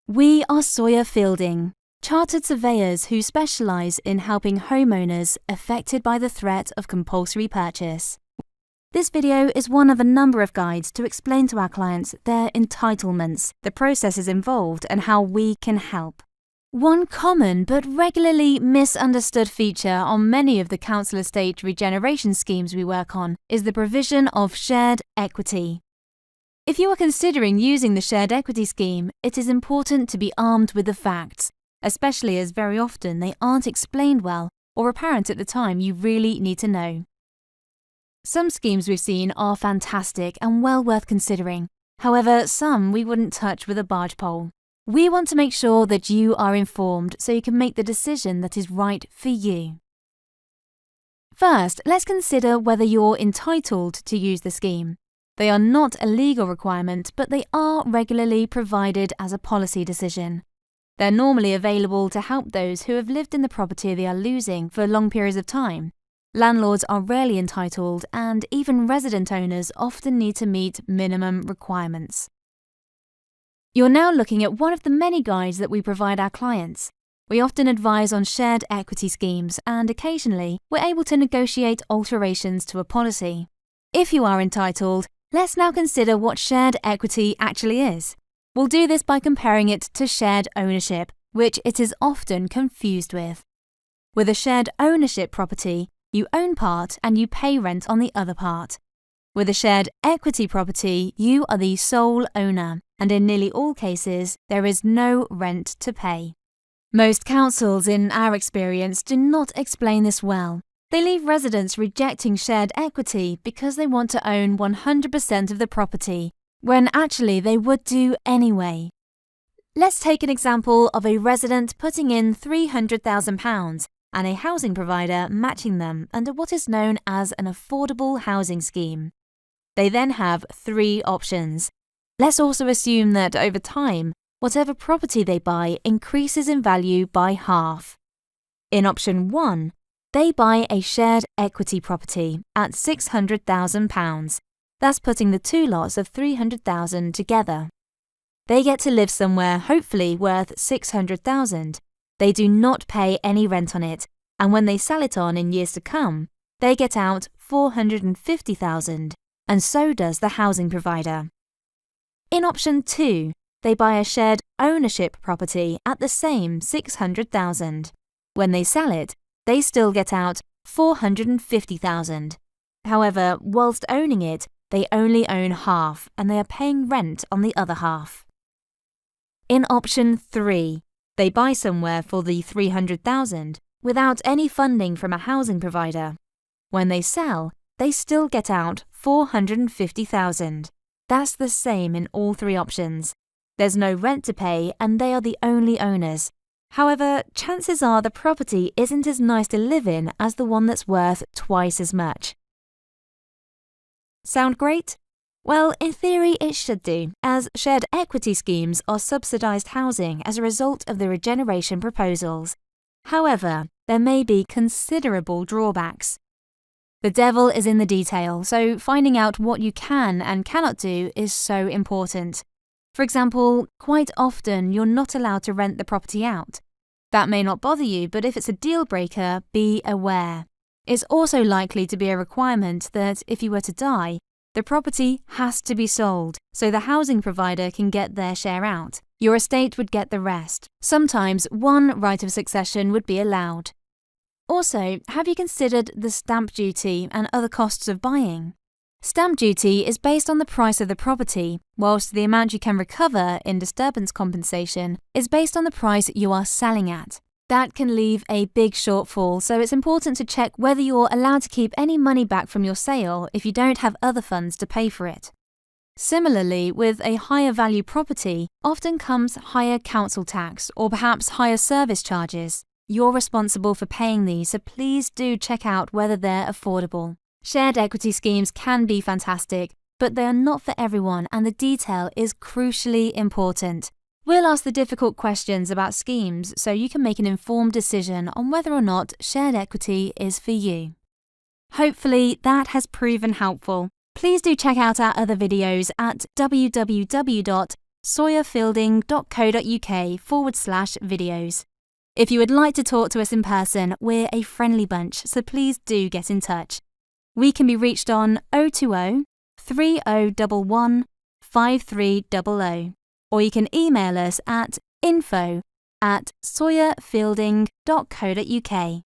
We are Sawyer Fielding, Chartered Surveyors who specialise in helping homeowners affected by the threat of compulsory purchase. This video is one of a number of guides to explain to our clients their entitlements, the processes involved, and how we can help. One common but regularly misunderstood feature on many of the council estate regeneration schemes we work on is the provision of shared equity. If you are considering using the shared equity scheme, it is important to be armed with the facts, especially as very often they aren't explained well or apparent at the time you really need to know. Some schemes we've seen are fantastic and well worth considering. However, some we wouldn't touch with a barge pole. We want to make sure that you are informed so you can make the decision that is right for you. First, let's consider whether you're entitled to use the scheme. They are not a legal requirement, but they are regularly provided as a policy decision. They're normally available to help those who have lived in the property they are losing for long periods of time. Landlords are rarely entitled, and even resident owners often need to meet minimum requirements. You're now looking at one of the many guides that we provide our clients. We often advise on shared equity schemes, and occasionally we're able to negotiate alterations to a policy. If you are entitled, let's now consider what shared equity actually is. We'll do this by comparing it to shared ownership, which it is often confused with. With a shared ownership property, you own part and you pay rent on the other part. With a shared equity property, you are the sole owner, and in nearly all cases, there is no rent to pay. Most councils, in our experience, do not explain this well. They leave residents rejecting shared equity because they want to own 100% of the property, when actually they would do anyway. Let's take an example of a resident putting in £300,000 and a housing provider matching them under what is known as an affordable housing scheme. They then have three options. Let's also assume that over time, whatever property they buy increases in value by half. In option 1, they buy a shared equity property at £600,000. That's putting the two lots of £300,000 together. They get to live somewhere hopefully worth £600,000. They do not pay any rent on it, and when they sell it on in years to come, they get out £450,000, and so does the housing provider. In option 2, they buy a shared ownership property at the same £600,000. When they sell it, they still get out £450,000. However, whilst owning it, they only own half and they are paying rent on the other half. In option 3, they buy somewhere for the £300,000 without any funding from a housing provider. When they sell, they still get out £450,000. That's the same in all three options. There's no rent to pay and they are the only owners. However, chances are the property isn't as nice to live in as the one that's worth twice as much. Sound great? Well, in theory it should do, as shared equity schemes are subsidised housing as a result of the regeneration proposals. However, there may be considerable drawbacks. The devil is in the detail, so finding out what you can and cannot do is so important. For example, quite often you're not allowed to rent the property out. That may not bother you, but if it's a deal breaker, be aware. It's also likely to be a requirement that if you were to die, the property has to be sold so the housing provider can get their share out. Your estate would get the rest. Sometimes one right of succession would be allowed. Also, have you considered the stamp duty and other costs of buying? Stamp duty is based on the price of the property, whilst the amount you can recover in disturbance compensation is based on the price you are selling at. That can leave a big shortfall, so it's important to check whether you're allowed to keep any money back from your sale if you don't have other funds to pay for it. Similarly, with a higher value property, often comes higher council tax or perhaps higher service charges. You're responsible for paying these, so please do check out whether they're affordable. Shared equity schemes can be fantastic, but they are not for everyone and the detail is crucially important. We'll ask the difficult questions about schemes so you can make an informed decision on whether or not shared equity is for you. Hopefully that has proven helpful. Please do check out our other videos at www sawyerfielding.co.uk/videos. If you would like to talk to us in person, we're a friendly bunch, so please do get in touch. We can be reached on 020 3011 5300, or you can email us at info@sawyerfielding.co.uk.